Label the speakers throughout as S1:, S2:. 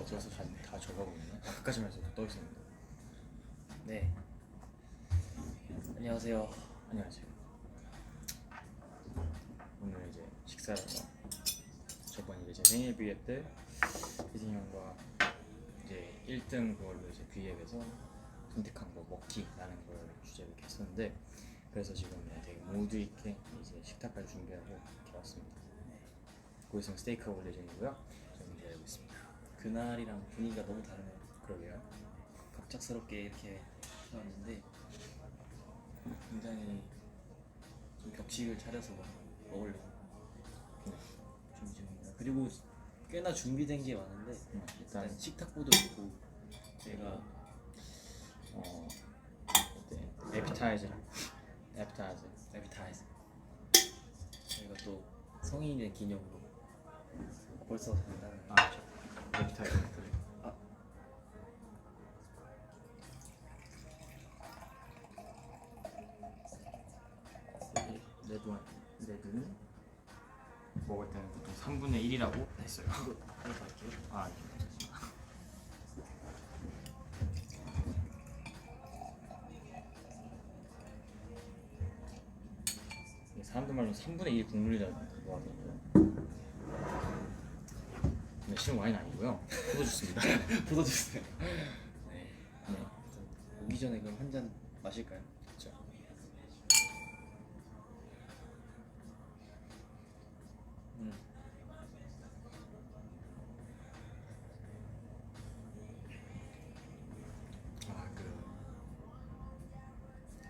S1: 어디서 다 적어보고 있네. 아까까지만 해서 떠 있었는데.
S2: 네. 안녕하세요.
S1: 안녕하세요. 오늘 이제 식사를 저번 이제 제 생일 브이앱 때 혜진이 형과 이제 1등 그걸로 이제 브이앱에서 선택한 거 먹기라는 걸 주제로 이렇게 했었는데, 그래서 지금 되게 모두 있게 이제 식탁까지 준비하고 이렇게 왔습니다. 고기성 스테이크가 올 예정이고요. 저는 기다리고 있습니다.
S2: 그날이랑 분위기가 너무 다르네요.
S1: 그러게요.
S2: 갑작스럽게 이렇게 해왔는데 굉장히 좀 격식을 차려서 먹으려고 준비 중입니다. 그리고 꽤나 준비된 게 많은데 일단 식탁보도 있고 제가
S1: 에피타이저
S2: 저희가 또 성인이 된 기념으로 벌써 된다는
S1: 에피타이저. 레드는 먹을 때는 보통 3분의 1이라고 했어요.
S2: 이거 갈게요.
S1: 사람들 말로 3분의 1 국물이라고 하더라고요. 근데 실은 와인 아니고요. 포도주스입니다.
S2: 포도주스요. 네. 오기 전에 그럼 한 잔 마실까요?
S1: 그렇죠.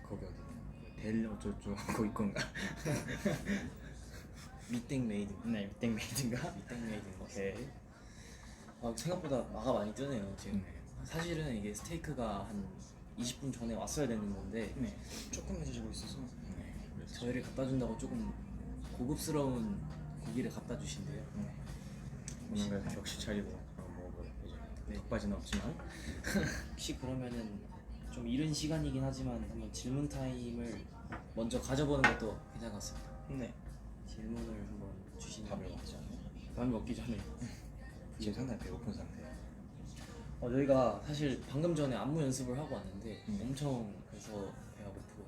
S1: 거기 어디냐? 델 어쩌고 거기 건가?
S2: 밑땡 메이드.
S1: 네, 밑땡 메이드인가?
S2: 밑땡 메이드.
S1: 오케이.
S2: 생각보다 마가 많이 뜨네요 지금. 사실은 이게 스테이크가 한 20분 전에 왔어야 되는 건데
S1: 네.
S2: 조금 늦어지고 있어서
S1: 그래서
S2: 저희를 갖다 준다고 조금 고급스러운 고기를 갖다 주신대요.
S1: 뭔가 격식 차리고 먹을 예정입니다.
S2: 네.
S1: 턱받이는 없지만.
S2: 혹시 그러면은 좀 이른 시간이긴 하지만 한번 질문 타임을 먼저 가져보는 것도 괜찮을 것 같습니다.
S1: 네.
S2: 질문을 한번 주시는.
S1: 밥을 먹지 않아요?
S2: 밥 먹기 전에
S1: 지금 상당히 배고픈 상태예요.
S2: 저희가 사실 방금 전에 안무 연습을 하고 왔는데 엄청 그래서 배가 고프고.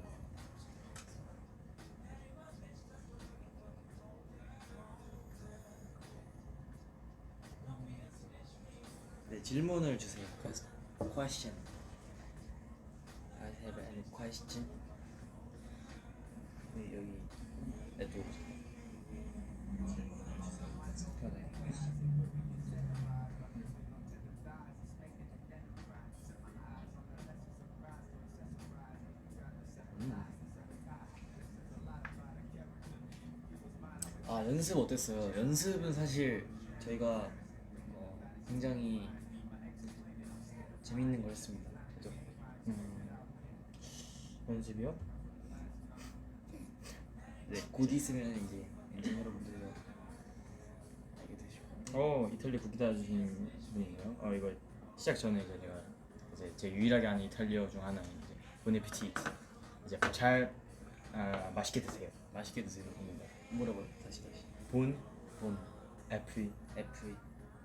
S2: 네, 질문을 주세요. Question. I have any question? 네, 여기 내쪽. 연습 어땠어요? 연습은 사실 저희가 굉장히 재밌는 걸 했습니다. 그죠?
S1: 연습이요?
S2: 네, 곧 있으면 이제 엔진 여러분들도 알게 되실 겁니다.
S1: 이탈리아 국기 달아주신 분이네요. 이거 시작 전에 제가 이제 제 유일하게 아는 이탈리아 중 하나인 이제 보네피티. 이제 잘 맛있게 드세요.
S2: 맛있게 드세요. 뭐라고요? 다시.
S1: 본
S2: 본
S1: 에피
S2: 에프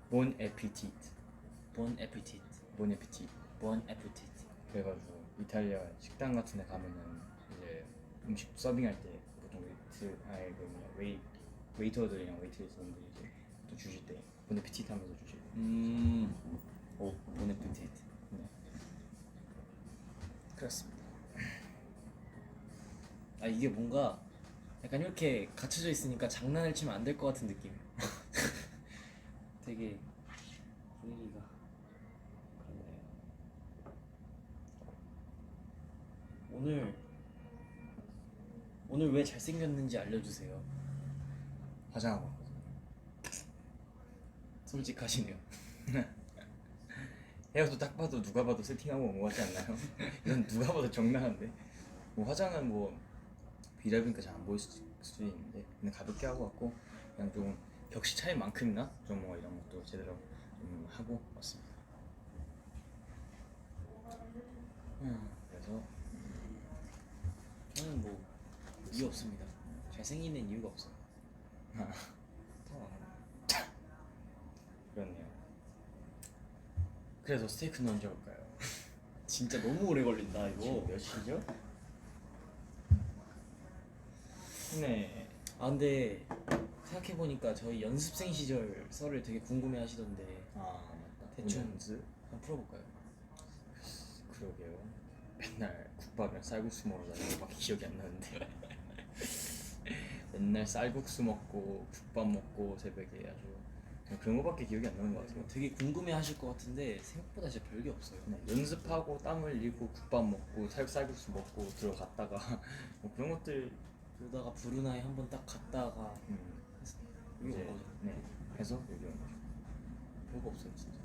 S1: 본 에피티트.
S2: 본 에피티트.
S1: 본 에피티.
S2: 본 에피티트.
S1: 그래가지고 이탈리아 식당 같은 데 가면은 이제 음식 서빙할 때 보통 웨이터들이랑 웨이트레스분들이 이제 또 주실 때 본 에피티트 하면서 주시고.
S2: 본 에피티트.
S1: 네. 그렇습니다.
S2: 이게 뭔가 약간 이렇게 갇혀져 있으니까 장난을 치면 안 될 것 같은 느낌. 되게 분위기가 그렇네요. 오늘 왜 잘생겼는지 알려주세요.
S1: 화장하고 왔거든요.
S2: 솔직하시네요.
S1: 헤어도 딱 봐도 누가 봐도 세팅하고 온 것 같지 않나요? 이건 누가 봐도 정당한데. 뭐 화장은 뭐 비라이브니까 잘 안 보일 수도 있는데 그냥 가볍게 하고 왔고, 그냥 좀 격식 차이 만큼이나 좀 뭐 이런 것도 제대로 좀 하고 왔습니다. 그래서
S2: 저는 뭐 이유 없습니다. 잘생기는 이유가 없어요.
S1: 그렇네요. 그래서 스테이크는 언제 올까요?
S2: 진짜 너무 오래 걸린다
S1: 지금
S2: 이거.
S1: 몇 시죠? 네.
S2: 아 근데 생각해 보니까 저희 연습생 시절 썰을 되게 궁금해 하시던데
S1: 아 맞다.
S2: 대충
S1: 연습?
S2: 한번 풀어볼까요?
S1: 그러게요. 맨날 국밥이랑 쌀국수 먹으러 다니는 거밖에 기억이 안 나는데. 맨날 쌀국수 먹고 국밥 먹고 새벽에 아주 그냥 그런 거밖에 기억이 안 나는 것 같아요.
S2: 되게 궁금해 하실 것 같은데 생각보다 진짜 별게 없어요.
S1: 네, 연습하고 땀 흘리고 국밥 먹고 쌀국수 먹고 들어갔다가 뭐 그런 것들
S2: 그러다가 브루나이 한번 딱 갔다가 여기
S1: 이제
S2: 온 거죠.
S1: 네 해서 여기 온 거죠.
S2: 별거 없어요 진짜.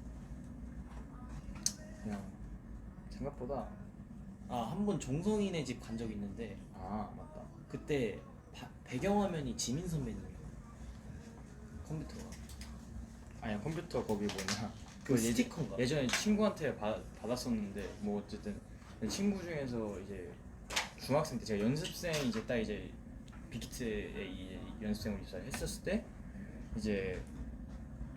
S1: 그냥 생각보다
S2: 아 한 번 종성이네 집 간 적 있는데
S1: 아 맞다.
S2: 그때 배경화면이 지민 선배님이에요. 컴퓨터가
S1: 아니야 컴퓨터 거기 뭐냐
S2: 그 스티커인가?
S1: 예전에 친구한테 받았었는데 뭐 어쨌든 친구 중에서 이제 중학생 때 제가 연습생 이제 딱 이제 빅히트에 이 연습생을 이제 했었을 때 이제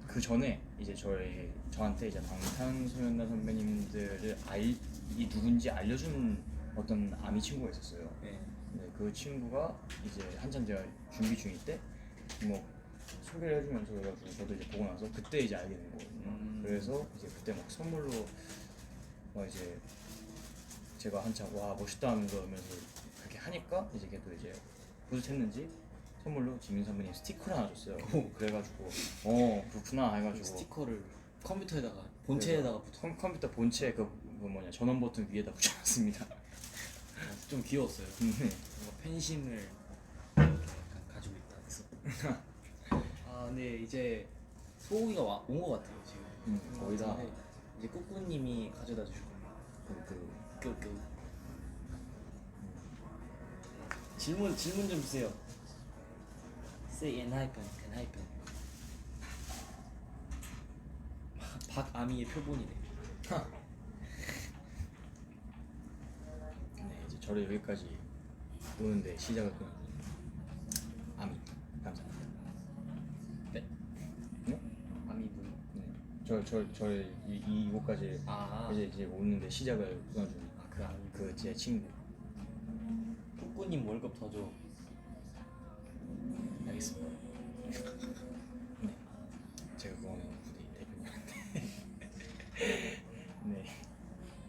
S1: 그 전에 이제 저한테 이제 방탄소년단 선배님들을 이 누군지 알려준 어떤 아미 친구가 있었어요.
S2: 네.
S1: 네, 그 친구가 이제 한참 제가 준비 중일 때 뭐 소개를 해주면서 그래가지고 저도 이제 보고 나서 그때 이제 알게 된 거거든요. 그래서 이제 그때 막 선물로 막 이제 제가 한참 와 멋있다 하면서 그렇게 하니까 이제 걔도 이제 뿌듯했는지 선물로 지민 선배님 스티커를 하나 줬어요. 그래가지고 그렇구나 해가지고
S2: 스티커를 컴퓨터에다가 본체에다가 붙여.
S1: 컴퓨터 본체 그 뭐냐 전원 버튼 위에다 붙여놨습니다.
S2: 좀 귀여웠어요.
S1: 네.
S2: 뭔가 팬심을 이렇게 약간 가지고 있다 해서. 아 근데 이제 소고기가 온 것 같아요 지금.
S1: 거의 다.
S2: 같은데 이제 꾸꾸님이 가져다 주실 겁니다. 그 질문 좀 주세요. Say 엔하이픈. 박아미의 표본이네.
S1: 네, 이제 저를 여기까지 오는데 시작을 끊어준 아미 감사합니다.
S2: 네?
S1: 네?
S2: 아미분.
S1: 네. 이곳까지
S2: 아.
S1: 이제 오는데 시작을 끊어준
S2: 그 아미.
S1: 그 제 친구.
S2: 꾸꾸님 월급 더 줘.
S1: 알겠습니다. 네, 제가 그거는 부디 대표님한테. 네.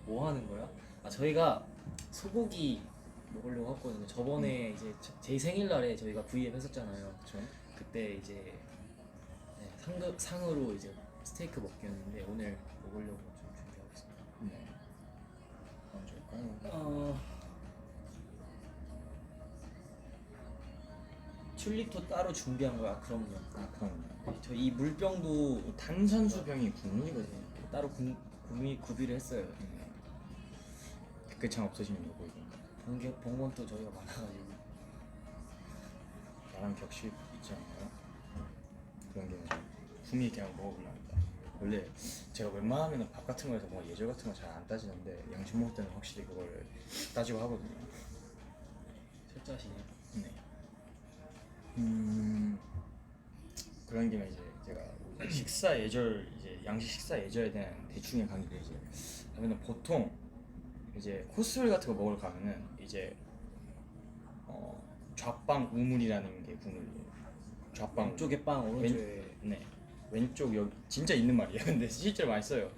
S2: 뭐 하는 거야? 아 저희가 소고기 먹으려고 했거든요. 저번에 이제 제 생일날에 저희가 V앱 했었잖아요.
S1: 그렇죠.
S2: 그때 이제 네, 상으로 이제 스테이크 먹기였는데 오늘 먹으려고 좀 준비하고 있습니다.
S1: 네. 언제 할까요?
S2: 튤립도 따로 준비한 거야? 그럼요.
S1: 아 그럼요.
S2: 저 이 물병도
S1: 탄산수병이 국물이거든요.
S2: 따로 구비를 했어요.
S1: 댓글창 없어지는 거 보이고.
S2: 본건 또 저희가 많아가지고.
S1: 나랑 격식 있지 않나요? 그런 게 품위 있게 한번 먹어보려합니다. 원래 제가 웬만하면 밥 같은 거에서 뭐 예절 같은 거 잘 안 따지는데 양식 먹을 때는 확실히 그거를 따지고 하거든요.
S2: 철저하시네요.
S1: 네. 그런 김에 이제 제가 식사 예절 이제 양식 식사 예절에 대한 대충의 강의를 이제 하면은 보통 이제 코스 같은 거 먹으러 가면은 이제 좌빵 우물이라는 게 국물이에요. 좌빵
S2: 왼쪽에 빵, 오른쪽에
S1: 네 왼쪽 여기 진짜 있는 말이에요. 근데 실제로 많이 써요.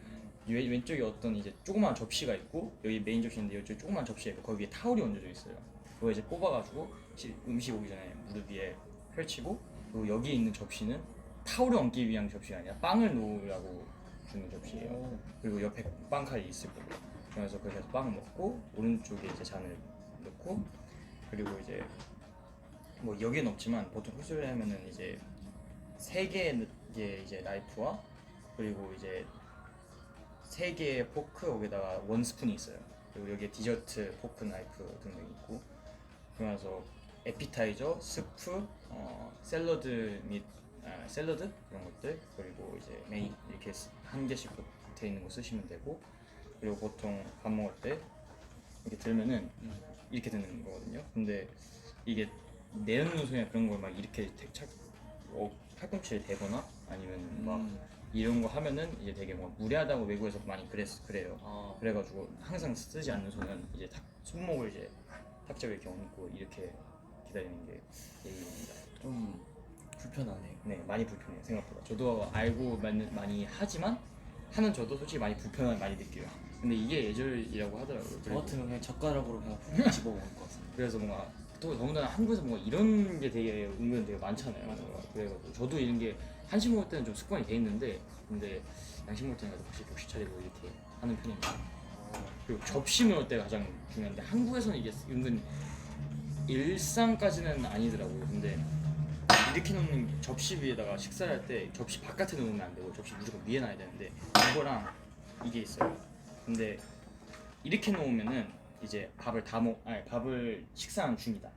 S1: 왼쪽에 어떤 이제 조그만 접시가 있고 여기 메인 접시인데 이쪽 조그만 접시가 있고 거기 위에 타올이 얹어져 있어요. 그거 이제 뽑아가지고 음식 오기 전에 무릎 위에 펼치고 그리고 여기 있는 접시는 타올을 얹기 위한 접시가 아니라 빵을 놓으라고 주는 접시예요. 그리고 옆에 빵칼이 있을 거고 그래서 그렇게 해서 빵 먹고 오른쪽에 이제 잔을 넣고 그리고 이제 뭐 여기는 없지만 보통 후술을 하면은 이제 3개의 이제 나이프와 그리고 이제 3개의 포크 여기다가 원스푼이 있어요. 그리고 여기에 디저트 포크 나이프 등등이 있고 그러면서 에피타이저, 스프, 샐러드 및 샐러드 그런 것들 그리고 이제 메인 이렇게 한 개씩 돼 있는 거 쓰시면 되고 그리고 보통 밥 먹을 때 이렇게 들면은 이렇게 드는 거거든요. 근데 이게 내려놓는 소리나 그런 걸 막 이렇게 팔꿈치를 대거나 아니면 막 이런 거 하면은 이제 되게 뭐 무리하다고 외국에서 많이 그래요.
S2: 아,
S1: 그래가지고 항상 쓰지 않는 손은 이제 손목을 이제 탁자 위에 이렇게 얹고 이렇게 기다리는 게 예의입니다.
S2: 좀 불편하네요.
S1: 네, 많이 불편해요 생각보다. 저도 알고 많이 하지만 하는 저도 솔직히 많이 불편함을 많이 느껴요. 근데 이게 예절이라고 하더라고요.
S2: 저
S1: 그리고
S2: 같으면 그냥 젓가락으로 그냥 푹 집어먹을 것 같습니다.
S1: 그래서 뭔가 또 더군다나 한국에서 뭔가 이런 게 되게 은근 되게 많잖아요. 뭔가. 그래가지고 저도 이런 게 한식 먹을 때는 좀 습관이 돼 있는데 근데 양식 먹을 때는 확실히 격식 차리고 이렇게 하는 편입니다. 그리고 접시 먹을 때가 가장 중요한데 한국에서는 이게 은근 일상까지는 아니더라고요. 근데 이렇게 놓는 접시 위에다가 식사를 할 때 접시 바깥에 놓으면 안 되고 접시 무조건 위에 놔야 되는데 이거랑 이게 있어요. 근데 이렇게 놓으면은 이제 밥을 식사하는 중이다.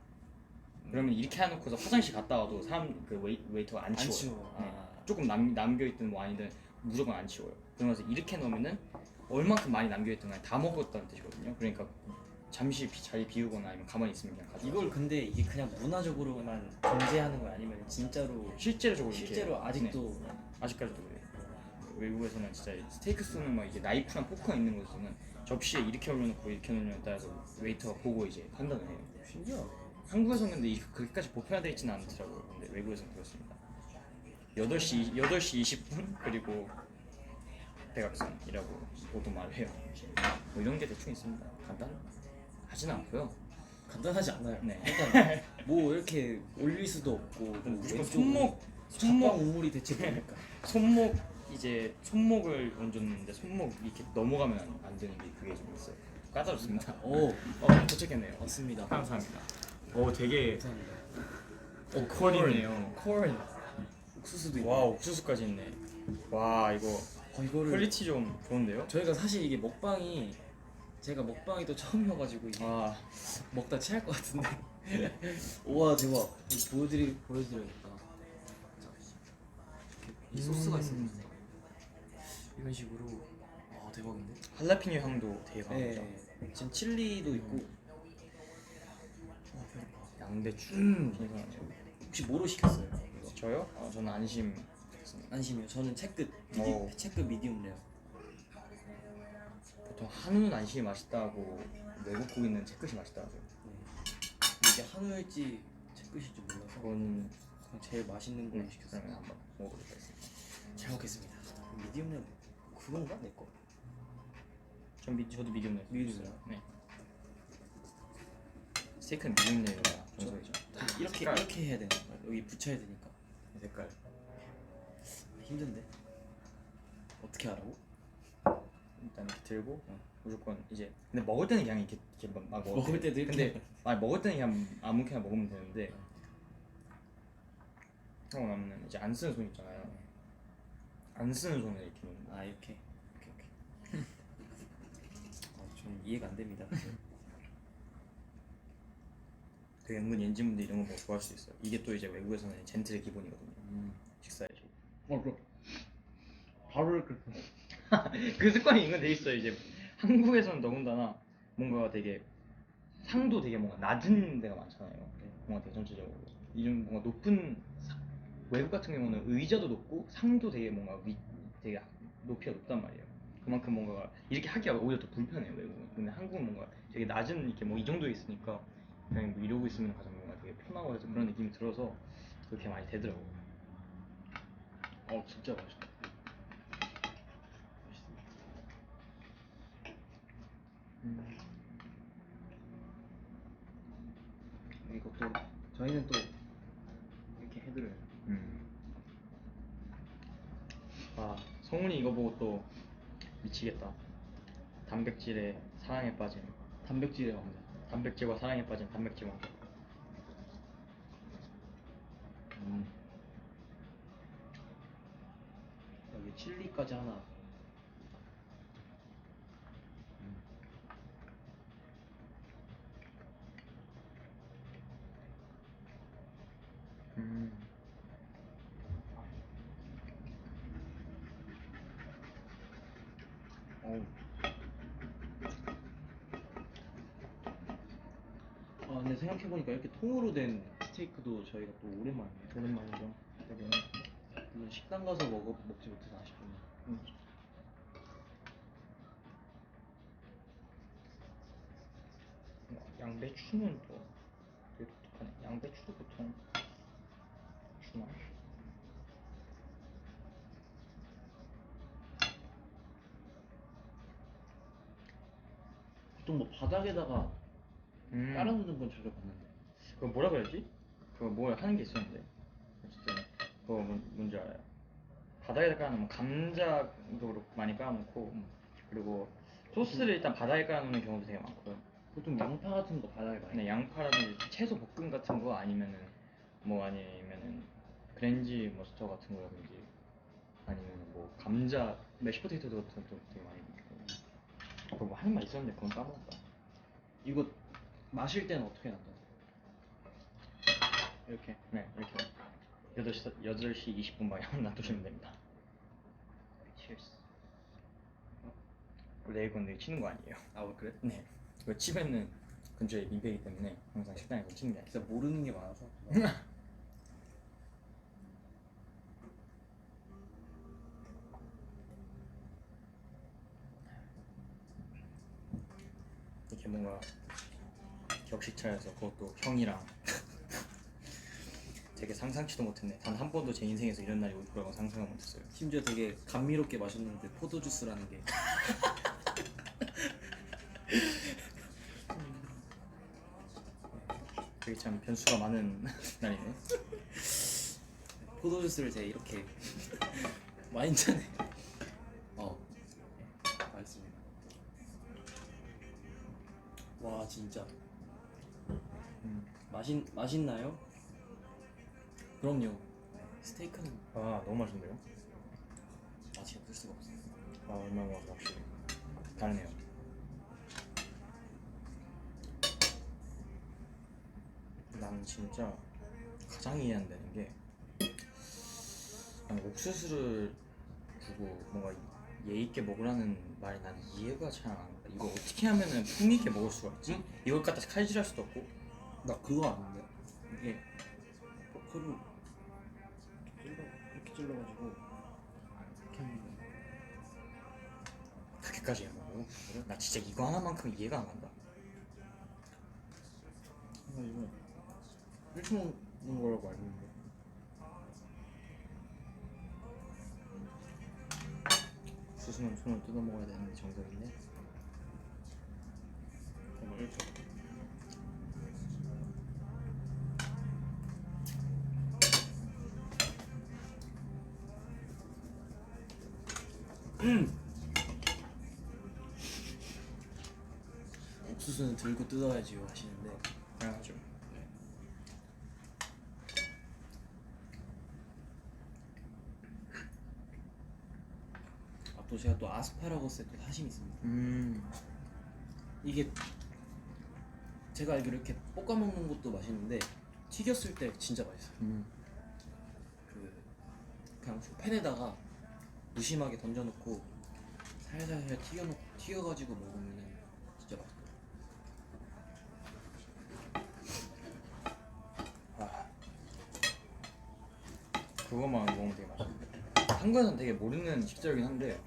S1: 그러면 이렇게 해놓고서 화장실 갔다 와도 그 웨이터가 안 치워요.
S2: 치워.
S1: 네.
S2: 아.
S1: 조금 남겨 있든 뭐 아니든 무조건 안 치워요. 그러면서 이렇게 놓으면은 얼만큼 많이 남겨 있든 간에 다 먹었다는 뜻이거든요. 그러니까 잠시 자리 비우거나 아니면 가만히 있으면 그냥 가져.
S2: 이걸 근데 이게 그냥 문화적으로만 존재하는 거야 아니면 진짜로
S1: 실제로
S2: 실제로 아직도
S1: 네. 아직까지도 그래요. 외국에서는 진짜 스테이크 쏘는 막 이게 나이프랑 포크가 있는 곳에서는 접시에 이렇게 올려놓고 이렇게 놓으면 따라서 웨이터가 보고 이제 판단을 해요.
S2: 신기하네.
S1: 한국에서는 근데 그렇게까지 보편화되어 있지는 않더라고요. 근데 외국에서는 그렇습니다. 8시 20분 그리고 대각선이라고 보통 말해요. 뭐 이런 게 대충 있습니다. 간단하지는 않고요.
S2: 간단하지 않아요.
S1: 네.
S2: 일단 뭐 이렇게 올릴 수도 없고
S1: 무조건
S2: 왼쪽은
S1: 손목
S2: 우물이 대체 뭡니까?
S1: 손목을 얹었는데 손목 이렇게 넘어가면 안 되는 게 그게 좀 있어요. 까다롭습니다.
S2: 오,
S1: 도착했네요.
S2: 맞습니다.
S1: 감사합니다. 되게
S2: 감사합니다.
S1: 컬이네요.
S2: 콜 옥수수도 있네.
S1: 와 옥수수까지 있네. 와 이거
S2: 이거를
S1: 퀄리티 좀 좋은데요?
S2: 저희가 사실 이게 제가 먹방이 또 처음이어가지고 이게
S1: 아
S2: 먹다 체할 것 같은데. 우와 대박. 이거 보여드려야겠다. 자, 이렇게 이 소스가 있습니다. 이런 식으로. 와 대박인데?
S1: 할라피뇨 향도 되게 강하죠.
S2: 네. 지금 칠리도 있고. 와 배고파.
S1: 양배추 신선하죠.
S2: 혹시 뭐로 시켰어요? 이거?
S1: 저요? 저는 안심 했습니다.
S2: 안심이요. 저는 채끝
S1: 오.
S2: 채끝 미디움 레어.
S1: 보통 한우는 안심이 맛있다고 외국 고기는 채끝이 맛있다 하죠.
S2: 네. 이게 한우일지 채끝일지 몰라서
S1: 그건
S2: 그냥 제일 맛있는 걸로
S1: 그러면
S2: 시켰어요.
S1: 한번 먹어보도록 하겠습니다.
S2: 잘 먹겠습니다. 미디움 레어 그건가 내 거?
S1: 저도 미디움 레어.
S2: 미디움 레어.
S1: 네. 스테이크는 미디움 레어가 정석이죠.
S2: 이렇게
S1: 색깔.
S2: 이렇게 해야 되는 거야. 여기 붙여야 되니까.
S1: 이 색깔.
S2: 힘든데. 어떻게 하라고?
S1: 일단 이렇게 들고 무조건 이제 근데 먹을 때는 그냥 이렇게 막
S2: 먹을 때도 이렇게.
S1: 근데 먹을 때는 그냥 아무렇게나 먹으면 되는데 하고 나면은 이제 안 쓰는 손 있잖아요. 안 쓰는 손을 이렇게 놓는 거.
S2: 아 이렇게. 오케이. 좀 이해가 안 됩니다.
S1: 되게 은근 엔진분들 이런 거 보고 좋아할 수 있어요. 이게 또 이제 외국에서는 젠틀의 기본이거든요. 식사에.
S2: 바로 이렇게.
S1: 그 습관이 있는 돼 있어요. 이제 한국에서는 더군다나 뭔가 되게 상도 되게 뭔가 낮은 데가 많잖아요. 뭔가 되게 전체적으로 이좀 뭔가 외국 같은 경우는 의자도 높고 상도 되게 뭔가 되게 높이가 높단 말이에요. 그만큼 뭔가 이렇게 하기가 오히려 더 불편해요 외국은. 근데 한국은 뭔가 되게 낮은 이렇게 뭐 이 정도에 있으니까 그냥 뭐 이러고 있으면 가장 뭔가 되게 편하고 해서 그런 느낌이 들어서 그렇게 많이 되더라고요.
S2: 진짜 맛있다. 이것도 저희는 또 이렇게 해드려요.
S1: 성훈이 이거 보고 또 미치겠다. 단백질에 사랑에 빠진
S2: 단백질의 왕자.
S1: 단백질과 사랑에 빠진 단백질 왕자.
S2: 여기 칠리까지 하나. 근데 생각해보니까 이렇게 통으로 된 스테이크도 저희가 또 오랜만이에요.
S1: 오랜만이죠. 되게
S2: 물론 식당 가서 먹지 못해서 아쉽지만
S1: 양배추는 또 되게 독특하네. 양배추도 보통 주나?
S2: 보통 뭐 바닥에다가 깔아놓는 건 자주 봤는데
S1: 그거 뭐라 그러지? 그거 뭐 하는 게 있었는데 어쨌든 그거 뭔지 알아요? 바닥에다 깔아놓으면 감자도 그렇고 많이 깔아놓고 그리고 소스를 일단 바닥에 깔아놓는 경우도 되게 많고요.
S2: 보통 양파 같은 거 바닥에 많이
S1: 근데 양파라든지 채소 볶음 같은 거 아니면은 뭐 아니면은 그랜지 머스터 같은 거라든지 아니면 뭐 감자 매시포테이토 같은 것도 되게 많이 먹고 그거 뭐 하는 말 있었는데 그건 까먹었다.
S2: 이거 마실 때는 어떻게 남겨요? 이렇게
S1: 네 이렇게 8시 20분 방향 놔두시면 됩니다.
S2: 치얼스.
S1: 원래 이건 내가 치는 거 아니에요.
S2: 아 그래?
S1: 네 이거 치면은 근처에 민폐이기 때문에 항상 식당에서 치는 게 아니에요.
S2: 진짜 모르는 게 많아서
S1: 이렇게 뭔가 격식차여서 그것도 형이랑 되게 상상치도 못했네. 단 한 번도 제 인생에서 이런 날이 올 거라고 상상을 못했어요.
S2: 심지어 되게 감미롭게 마셨는데 포도주스라는 게
S1: 되게 참 변수가 많은 날이네.
S2: 포도주스를 제가 이렇게 와인잔에 맛있습니다. 와 진짜 맛있나요? 그럼요. 스테이크는
S1: 아 너무 맛있는데요?
S2: 맛이 없을 수가 없어요.
S1: 아 얼마나 확실히 다르네요. 난 진짜 가장 이해 안 되는 게 아니, 옥수수를 두고 뭔가 예의 있게 먹으라는 말이 난 이해가 잘 안 가. 이거 어떻게 하면은 풍미 있게 먹을 수가 있지? 이걸 갖다 칼질할 수도 없고.
S2: 나 그거 아는데 이게 포크로 이렇게 찔러가지고 이렇게 하는 거.
S1: 그렇게까지 해먹어? 나 진짜 이거 하나만큼 이해가 안 간다.
S2: 이거 이렇게 먹는 거라고 알고 있는데
S1: 수수는 손을 뜯어 먹어야 되는데 정석인데.
S2: 정말 이렇게 옥수수는 들고 뜯어야지요 하시는데
S1: 당연하죠.
S2: 또 제가 또 아스파라거스에 또 사심이 있습니다. 이게 제가 알기로 이렇게 볶아 먹는 것도 맛있는데 튀겼을 때 진짜 맛있어요. 그 그냥 팬에다가 무심하게 던져놓고 살살살 튀겨가지고 먹으면 진짜 맛있어요.
S1: 그거만 먹으면 되게 맛있는데. 한국에서는 되게 모르는 식재료긴 한데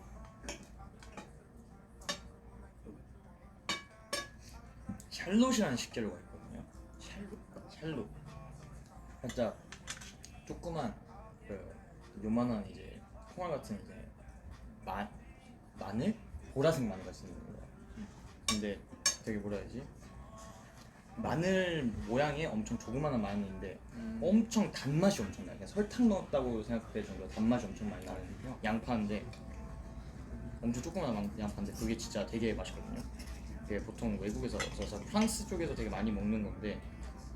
S1: 샬롯이라는 식재료가 있거든요. 샬롯. 살짝 조그만 그 요만한 이제 콩알 같은 이제 마늘? 보라색 마늘 같은 거예요. 근데 되게 뭐라 해야지? 마늘 모양의 엄청 조그만한 마늘인데 엄청 단맛이 엄청 나요. 그냥 설탕 넣었다고 생각될 정도로 단맛이 엄청 많이 나는 양파인데 엄청 조그만한 양파인데 그게 진짜 되게 맛있거든요. 그게 보통 외국에서 없어서 프랑스 쪽에서 되게 많이 먹는 건데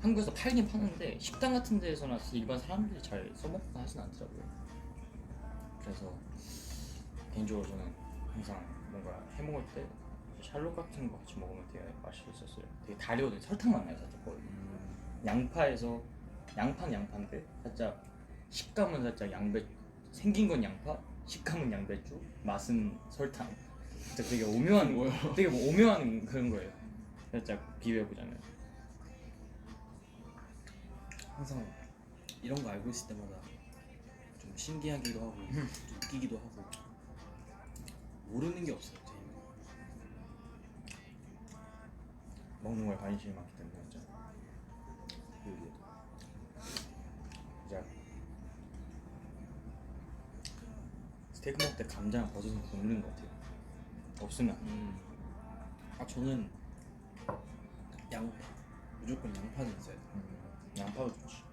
S1: 한국에서 팔긴 파는데 식당 같은 데서나 일반 사람들이 잘 써먹거나 하진 않더라고요. 그래서 개인적으로 저는 항상 뭔가 해먹을 때 샬롯 같은 거 같이 먹으면 되게 맛있었어요. 되게 다려도 설탕 맛 나요 살짝 거의. 양파에서 양파는 양파인데 살짝 식감은 살짝 생긴 건 양파, 식감은 양배추, 맛은 설탕. 진짜 되게 오묘한 되게 뭐 오묘한 그런 거예요. 살짝 비교해 보자면.
S2: 항상 이런 거 알고 있을 때마다 좀 좀 신기하기도 하고 좀 웃기기도 하고 모르는 게 없어요. 제이는.
S1: 먹는 거에 관심이 많기 때문에 진짜 요리에도 진짜 스테이크 먹을 때 감자랑 버섯은 굽는 것 같아요. 없으면 안 돼요.
S2: 아 저는 양파 무조건 양파는 있어야 돼.
S1: 양파도 좋지.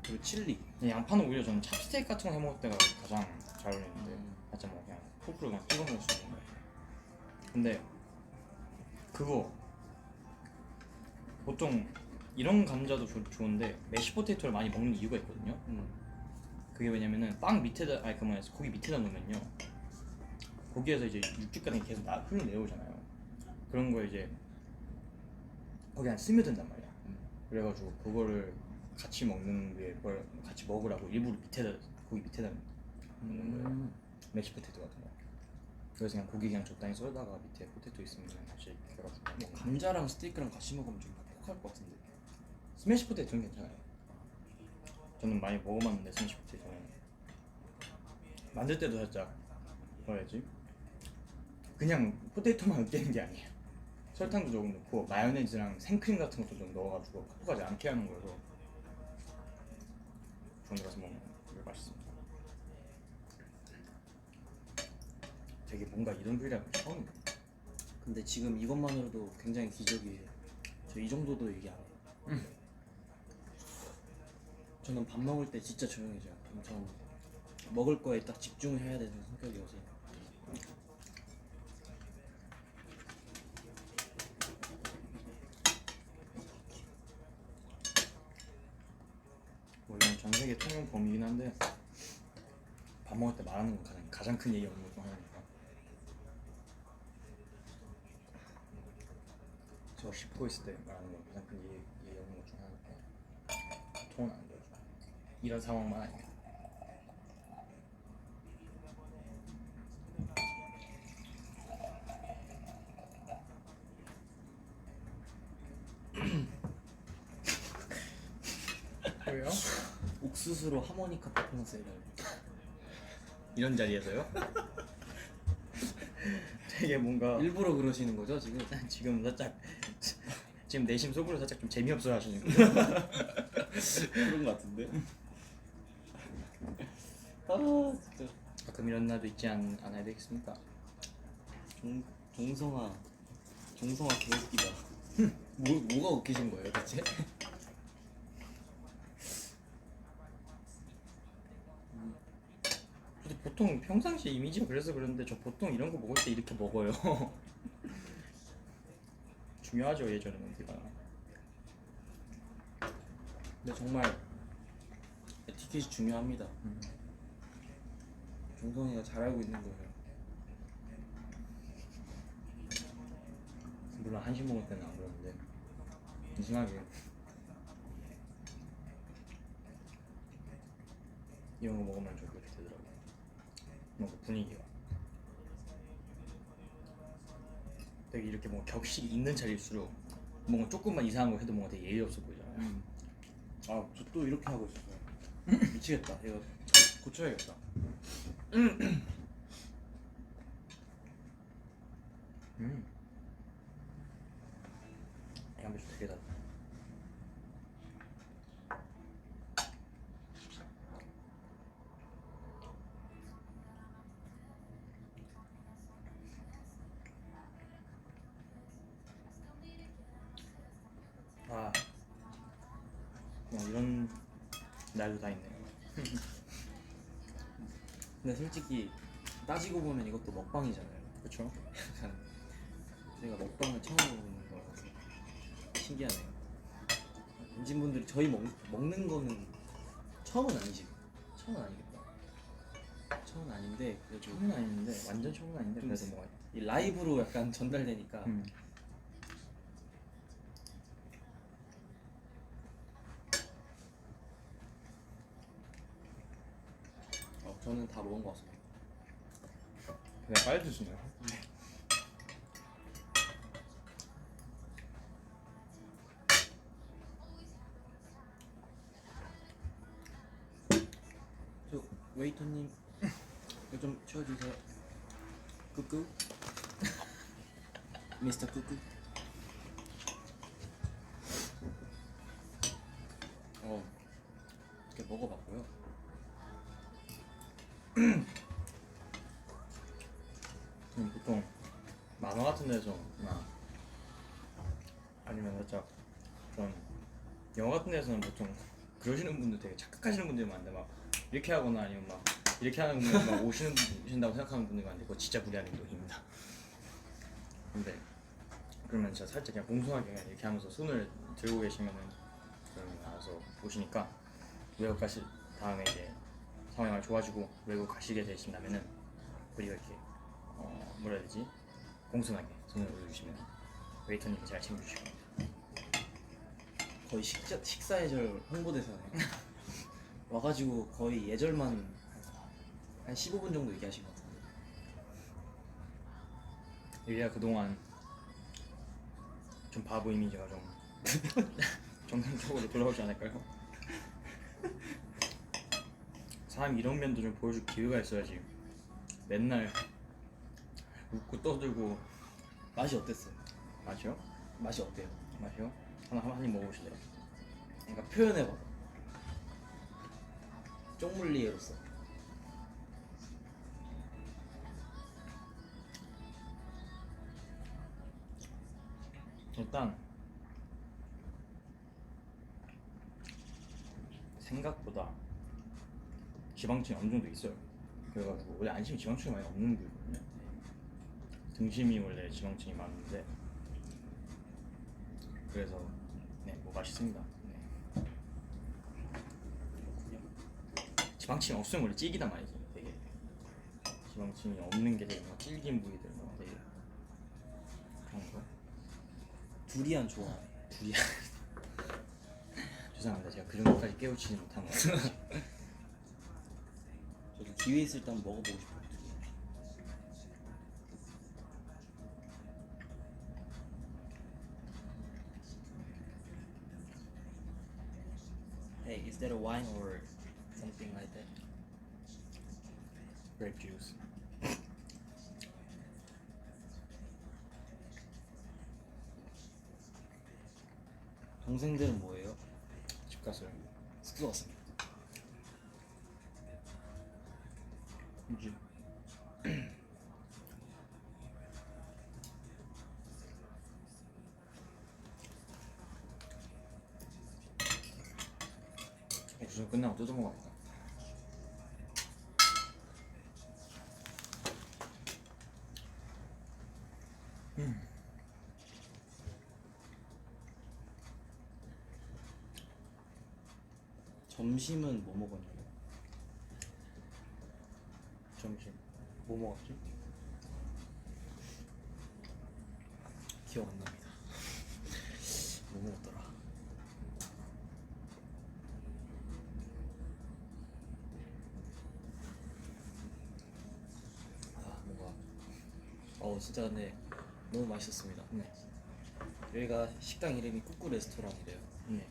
S2: 그리고 칠리.
S1: 근데 양파는 오히려 저는 찹스테이크 같은 거 해 먹을 때가 가장 잘 어울리는데 살짝 뭐 그냥 포크로 그냥 찍어 먹을 수 있는 거예요. 근데 그거 보통 이런 감자도 좋은데 메시 포테이토를 많이 먹는 이유가 있거든요. 그게 왜냐면은 빵 밑에다 아니 그 뭐야 고기 밑에다 놓으면요 고기에서 이제 육즙 같은 게 계속 흘러내려오잖아요. 그런 거 이제 거기 안 스며든단 말이야. 그래가지고 그거를 같이 먹는 게 뭘 같이 먹으라고 일부러 밑에다 고기 밑에다 놓는 거예요. 메시 포테이토 같은 거. 그래서 그냥 고기 그냥 적당히 썰다가 밑에 포테이토 있으면 같이 해가지고
S2: 뭐 감자랑 스테이크랑 같이 먹으면 좀 퍽퍽할 것 같은데.
S1: 스매시 포테이토는 괜찮아요. 저는 많이 먹어봤는데 스매시 포테이토는 만들 때도 살짝 뭐라 해야지 그냥 포테이토만 으깨는 게 아니에요. 설탕도 조금 넣고 마요네즈랑 생크림 같은 것도 좀 넣어가지고 퍽퍽하지 않게 하는 거여서 좋은 데 가서 먹으면 되게 맛있습니다. 되게 뭔가 이런 요리라면 처음이에요.
S2: 근데 지금 이것만으로도 굉장히 기적이에요. 저 이 정도도 얘기 안 해요. 저는 밥 먹을 때 진짜 조용해져요. 저는 먹을 거에 딱 집중해야 되는 성격이어서.
S1: 뭐 이건 전 세계 통용 범위긴 한데 밥 먹을 때 말하는 건 가장 큰 예의 없는 것 중 하나니까. 저 씹고 있을 때 말하는 건 가장 큰 예의 없는 것 중 하나니까 통은 안 돼요. 이런 상황만 아니면. 왜요?
S2: 옥수수로 하모니카 퍼포먼스 해달래.
S1: 이런 자리에서요? 되게 뭔가
S2: 일부러 그러시는 거죠 지금?
S1: 지금 살짝 지금 내심 속으로 살짝 좀 재미없어 하시는 거죠?
S2: 그런 거 같은데? 아 진짜
S1: 가끔 이런 날도 있지 않아야 되겠습니까?
S2: 종성아 개웃기다. 뭐가 웃기신 거예요 대체?
S1: 근데 보통 평상시 이미지가 그래서 그런데 저 보통 이런 거 먹을 때 이렇게 먹어요. 중요하죠 예전에는 우리가.
S2: 근데 정말 에티켓이 중요합니다. 종성이가 잘 알고 있는 거예요.
S1: 물론 한식 먹을 때는 안 그러는데 이상하게 이런 거 먹으면 좀 그렇게 되더라고요. 뭔가 분위기가 되게 이렇게 뭔가 격식이 있는 자리일수록 뭔가 조금만 이상한 거 해도 뭔가 되게 예의 없어 보이잖아요.
S2: 아 저 또 이렇게 하고 있었어요. 미치겠다. 이거 고쳐야겠다.
S1: 양배추 되게 달다. 아 그냥 이런 날도 다 있네요.
S2: 근데 솔직히 따지고 보면 이것도 먹방이잖아요.
S1: 그렇죠?
S2: 약간 저희가 먹방을 처음 해보는 거라서 신기하네요. 엔진분들이 저희 먹는 거는 처음은 아니지. 처음은 아니겠다. 처음은 아닌데 그래도
S1: 처음은 아닌데 완전 처음은 아닌데 그래도 뭐
S2: 이 라이브로 약간 전달되니까 저는 다 먹은 것 같습니다.
S1: 그냥 빨리 드시네요.
S2: 웨이터님 이거 좀 치워주세요. 꾸꾸 미스터 꾸꾸. 이렇게 먹어봤고요.
S1: 보통 만화 같은 데서나 아니면 살짝 그런 영화 같은 데서는 보통 그러시는 분들 되게 착각하시는 분들이 많은데 막 이렇게 하거나 아니면 막 이렇게 하는 분들 막 오신다고 생각하는 분들이 많은데 그거 진짜 무리한 행동입니다. 근데 그러면 진짜 살짝 그냥 공손하게 그냥 이렇게 하면서 손을 들고 계시면은 그러면 알아서 오시니까 외국 가실 다음에 이제 상황이 많이 좋아지고 외국 가시게 되신다면은 우리가 이렇게 뭐라 해야 되지? 공손하게 손을 올려주시면 웨이터님이 잘 챙겨주실 겁니다.
S2: 거의 식사 예절 홍보대사네요. 와가지고 거의 예절만 한 15분 정도 얘기하신 것 같은데.
S1: 유리가 그동안 좀 바보 이미지가 좀 정상적으로 돌아오지 않을까요? 사람 이런 면도 좀 보여줄 기회가 있어야지 맨날 웃고 떠들고.
S2: 맛이 어땠어요?
S1: 맛이요?
S2: 맛이 어때요?
S1: 맛이요? 한 입 먹어보실래요?
S2: 그러니까 표현해봐. 쪽물리에로서.
S1: 일단 생각보다 지방층이 어느 정도 있어요. 그래가지고 원래 안심이 지방층이 많이 없는 부위거든요. 등심이 원래 지방층이 많은데 그래서 네, 뭐 맛있습니다. 네. 지방층이 없으면 원래 찌기단 말이지. 되게 지방층이 없는 게 되게 막 질긴 부위들 뭐 되게 그런 거.
S2: 두리안 좋아해.
S1: 두리안. 죄송합니다. 제가 그 정도까지 깨우치지 못한 것 같아요.
S2: 저도 기회 있을 때 한번 먹어보고 싶어요. Hey, is that a wine or something like that?
S1: Grape juice.
S2: 동생들은 뭐예요?
S1: 집 갔어요.
S2: 숙소 갔습니다.
S1: 이제 옥수수 끝나고 뜯어 먹어야겠다.
S2: 점심은 뭐 먹었냐고?
S1: 점심 뭐 먹었지?
S2: 기억 안 납니다. 뭐 먹었더라? 아 뭔가 진짜 근데 너무 맛있었습니다.
S1: 네.
S2: 여기가 식당 이름이 꾸꾸 레스토랑이래요.
S1: 네.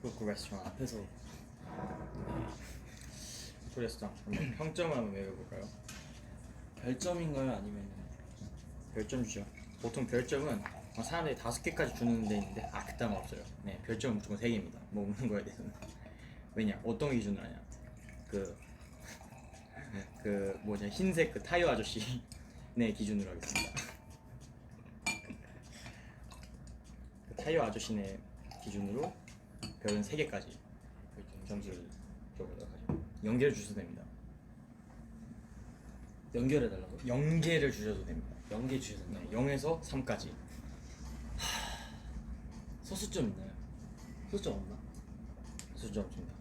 S1: 그 레스토랑
S2: 앞에서
S1: 그 레스토랑 한번 평점을 한번 매겨볼까요?
S2: 별점인가요? 아니면
S1: 별점 주죠. 보통 별점은 사람들이 5개까지 주는 데 있는데 그딴 거 없어요. 네, 별점은 무조건 3개입니다. 먹는 거에 대해서는. 왜냐? 어떤 기준으로 하냐? 그 뭐냐 흰색 그 타이어 아저씨 네 기준으로 하겠습니다. 그 타이어 아저씨네 기준으로 별은 3개까지 점수를 줘보도록 하죠. 연계를 주셔도 됩니다.
S2: 연결해달라고?
S1: 연계를 주셔도 됩니다.
S2: 연계 주셔야 된다.
S1: 네, 0에서 3까지.
S2: 소수점 있나요? 소수점 없나?
S1: 수준 없습니다.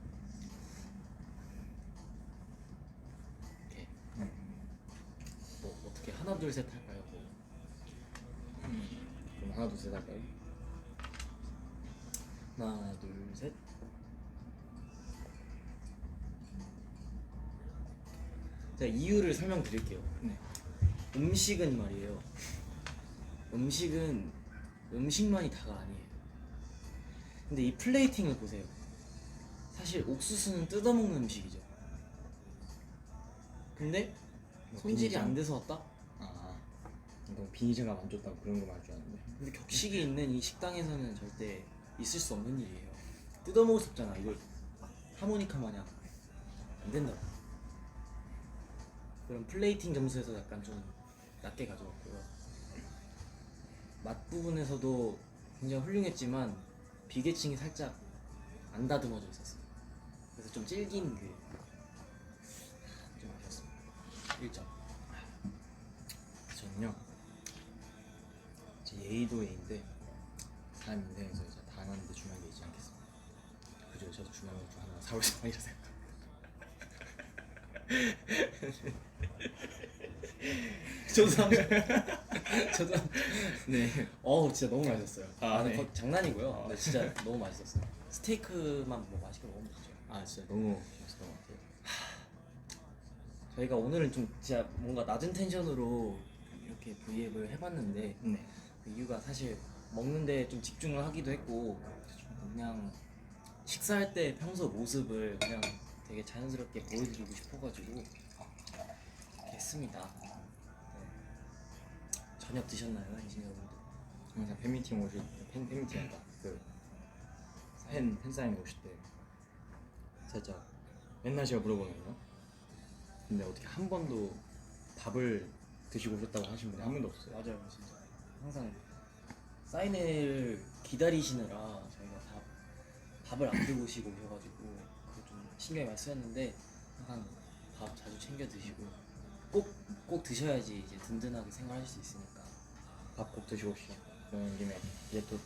S2: 오케이. 뭐 어떻게 하나 둘 셋 할까요? 뭐.
S1: 그럼 하나 둘 셋 할까요?
S2: 하나 둘 셋. 제가 이유를 설명드릴게요.
S1: 네.
S2: 음식은 말이에요. 음식은 음식만이 다가 아니에요. 근데 이 플레이팅을 보세요. 사실 옥수수는 뜯어먹는 음식이죠. 근데
S1: 뭐
S2: 손질이
S1: 비닐장?
S2: 안 돼서 왔다?
S1: 아, 너무 비닐장갑 안 줬다고 그런 거 말할 줄 알았는데.
S2: 근데 격식이 있는 이 식당에서는 절대 있을 수 없는 일이에요. 뜯어먹을 수 없잖아. 이걸 하모니카 마냥 안 된다고. 그럼 플레이팅 점수에서 약간 좀 낮게 가져왔고요. 맛 부분에서도 굉장히 훌륭했지만 비계층이 살짝 안 다듬어져 있었어요. 그래서 좀 질긴 게 좀 아쉬웠습니다. 1점.
S1: 저는요, 제 예의도 예인데 사람 인생에서 이제 당하는데 중요한 게 있지 않겠습니까? 그죠? 저도 중요한 것 중 하나가 4월 3일이라 생각합니다.
S2: 저도 네. 진짜 너무 맛있었어요.
S1: 네.
S2: 장난이고요. 근데 진짜 너무 맛있었어요. 스테이크만 뭐 맛있게 먹으면 되죠.
S1: 아, 진짜 너무 맛있던 것 같아요.
S2: 저희가 오늘은 좀 진짜 뭔가 낮은 텐션으로 이렇게 브이앱을 해봤는데
S1: 네.
S2: 그 이유가 사실 먹는데 좀 집중을 하기도 했고 그냥 식사할 때 평소 모습을 그냥 되게 자연스럽게 보여드리고 싶어가지고 이렇게 했습니다. 네. 저녁 드셨나요, 엔지니어 여러분들?
S1: 항상 팬미팅 오실 때, 팬미팅한다. 팬사인회 오실 때 살짝 맨날 제가 물어보거든요. 근데 어떻게 한 번도 밥을 드시고 오셨다고 하신 분이 한 분도 없어요.
S2: 맞아요, 진짜. 항상 사인회를 기다리시느라 저희가 밥을 안 들고 오시고 오셔가지고 그거 좀 신경이 많이 쓰였는데 항상 밥 자주 챙겨 드시고 꼭 드셔야지 이제 든든하게 생활하실 수 있으니까.
S1: 밥 꼭 드시고 오시죠. 그런 김에 이제 또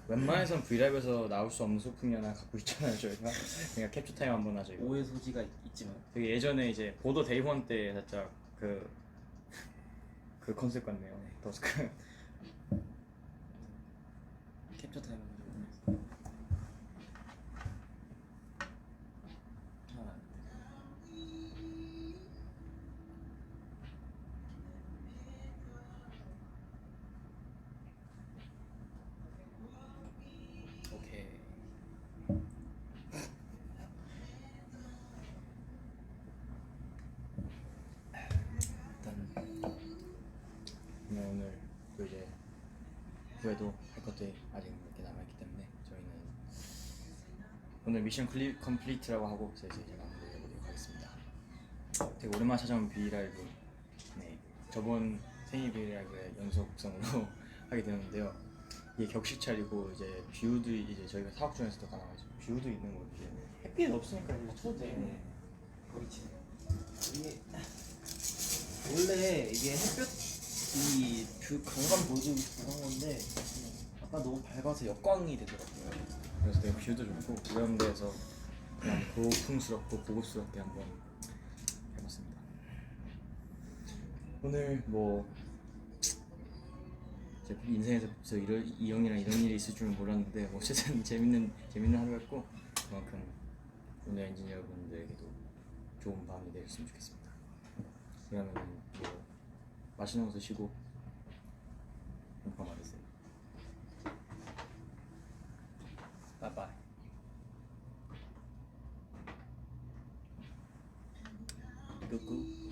S1: 웬만해선 브이라이브에서 나올 수 없는 소품이 하나 갖고 있잖아요, 저희가. 그러니까 캡처 타임 한번 하죠. 이거.
S2: 오해 소지가 있지만
S1: 되게 예전에 이제 보도 데이원 때 살짝 그 컨셉 같네요. 더스크.
S2: 캡처 타임 하나. 오케이. 일단
S1: 오늘 또 이제 후에도 할 것들이 아직 몇 개 남아있기 때문에 저희는 오늘 미션 컴플리트라고 하고 이제 마무리를 해보도록 하겠습니다. 되게 오랜만에 찾아온 브이라이브. 네, 저번 생일 브이라이브의 연속성으로 하게 되었는데요. 이게 격식 차리고 이제 뷰도 이제 저희가 사업 중에서도 가능하죠. 뷰도 있는 거 이제 햇빛 없으니까 이제 쳐도 돼.
S2: 거기 지금 이게 원래 이게 햇볕이 그 강감 보여주고 싶어 한 건데 아까 너무 밝아서 역광이 되더라고요.
S1: 그래서 되게 뷰도 좋고 이런 데서 그냥 고풍스럽고 고급스럽게 한번 해봤습니다. 오늘 뭐 제 인생에서 이 형이랑 이런 일이 있을 줄은 몰랐는데 뭐 어쨌든 재밌는 하루였고 그만큼 오늘 엔지니어 분들에게도 좋은 밤이 되셨으면 좋겠습니다. 그러면 뭐 맛있는 거 드시고 인사 말해주세요.
S2: 바이바이. 꾸꾸.